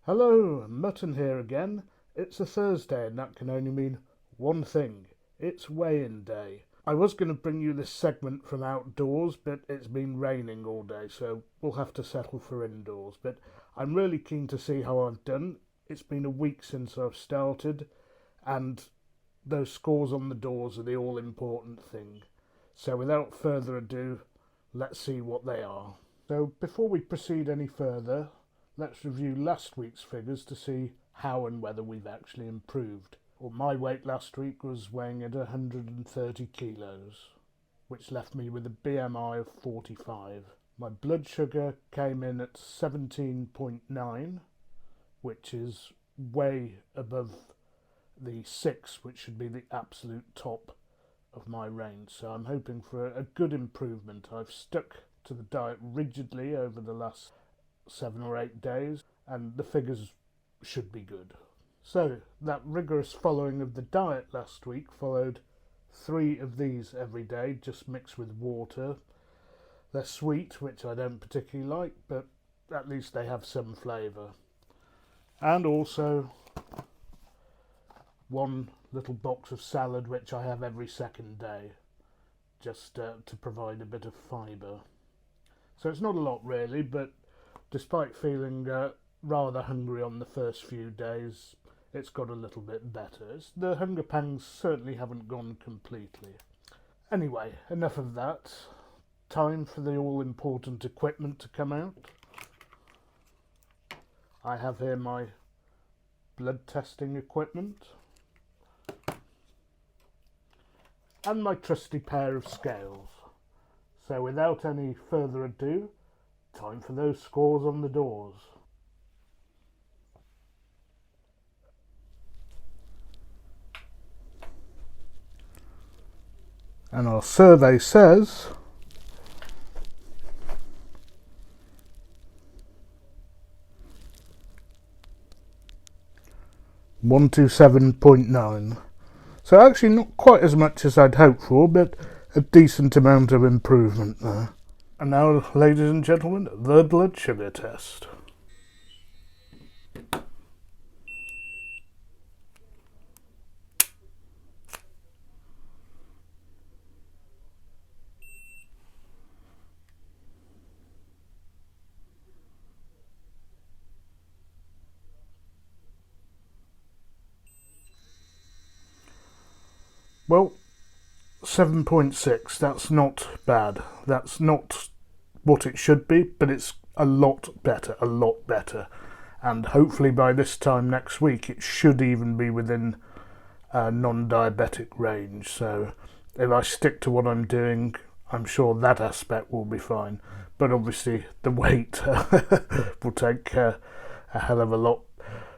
Hello, Mutton here again. It's a Thursday and that can only mean one thing. It's weigh-in day. I was going to bring you this segment from outdoors, but it's been raining all day, so we'll have to settle for indoors. But I'm really keen to see how I've done. It's been a week since I've started, and those scores on the doors are the all-important thing. So without further ado, let's see what they are. So before we proceed any further, let's review last week's figures to see how and whether we've actually improved. Well, my weight last week was weighing at 130 kilos, which left me with a BMI of 45. My blood sugar came in at 17.9, which is way above the 6, which should be the absolute top of my range. So I'm hoping for a good improvement. I've stuck to the diet rigidly over the last 7 or 8 days, and the figures should be good. So that rigorous following of the diet last week followed 3 of these every day, just mixed with water. They're sweet, which I don't particularly like, but at least they have some flavour. And also 1 little box of salad, which I have every second day, just to provide a bit of fibre. So it's not a lot really, but despite feeling rather hungry on the first few days, it's got a little bit better. The hunger pangs certainly haven't gone completely. Anyway, enough of that. Time for the all-important equipment to come out. I have here my blood testing equipment and my trusty pair of scales. So without any further ado, time for those scores on the doors. And our survey says 127.9. So actually not quite as much as I'd hoped for, but a decent amount of improvement there. And now, ladies and gentlemen, the blood sugar test. Well, 7.6, that's not bad. That's not what it should be, but it's a lot better. And hopefully by this time next week it should even be within non-diabetic range. So if I stick to what I'm doing, I'm sure that aspect will be fine. But obviously the weight will take a hell of a lot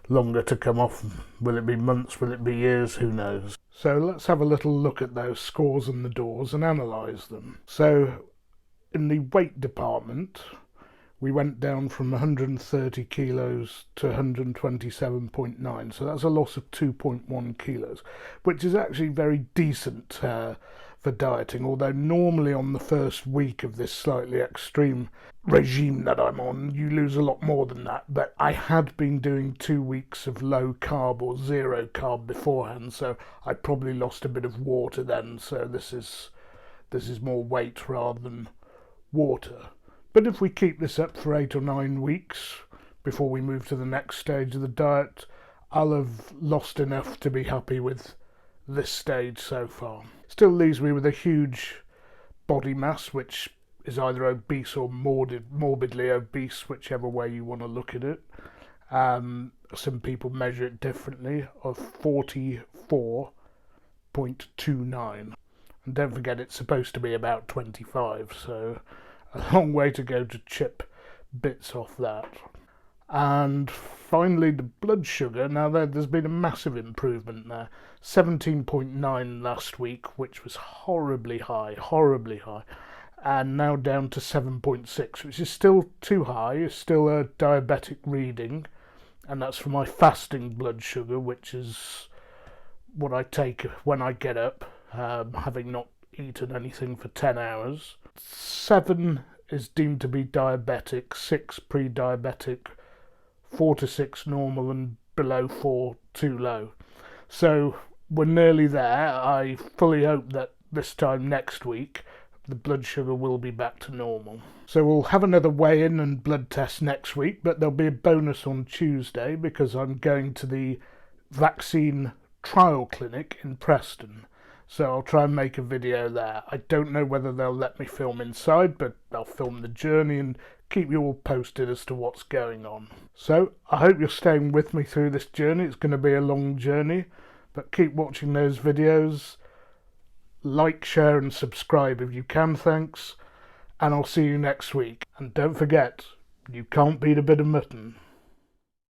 longer to come off. Will it be months? Will it be years? Who knows? So let's have a little look at those scores on the doors and analyse them. So in the weight department, we went down from 130 kilos to 127.9. So that's a loss of 2.1 kilos, which is actually very decent for dieting, although normally on the first week of this slightly extreme regime that I'm on, you lose a lot more than that. But I had been doing 2 weeks of low carb or zero carb beforehand, so I probably lost a bit of water then. So this is more weight rather than water. But if we keep this up for 8 or 9 weeks before we move to the next stage of the diet, I'll have lost enough to be happy with this stage so far. Still leaves me with a huge body mass, which is either obese or morbidly obese, whichever way you want to look at it. Some people measure it differently, of 44.29. And don't forget, it's supposed to be about 25, so a long way to go to chip bits off that. And finally, the blood sugar. Now there's been a massive improvement there. 17.9 last week, which was horribly high, and now down to 7.6, which is still too high. It's still a diabetic reading, and that's for my fasting blood sugar, which is what I take when I get up, having not eaten anything for 10 hours. 7 is deemed to be diabetic, 6 pre-diabetic, 4 to 6 normal and below 4 too low. So we're nearly there. I fully hope that this time next week the blood sugar will be back to normal. So we'll have another weigh-in and blood test next week, but there'll be a bonus on Tuesday because I'm going to the vaccine trial clinic in Preston. So I'll try and make a video there. I don't know whether they'll let me film inside, but I'll film the journey and keep you all posted as to what's going on. So I hope you're staying with me through this journey. It's going to be a long journey, but keep watching those videos. Like, share and subscribe if you can, thanks. And I'll see you next week. And don't forget, you can't beat a bit of mutton.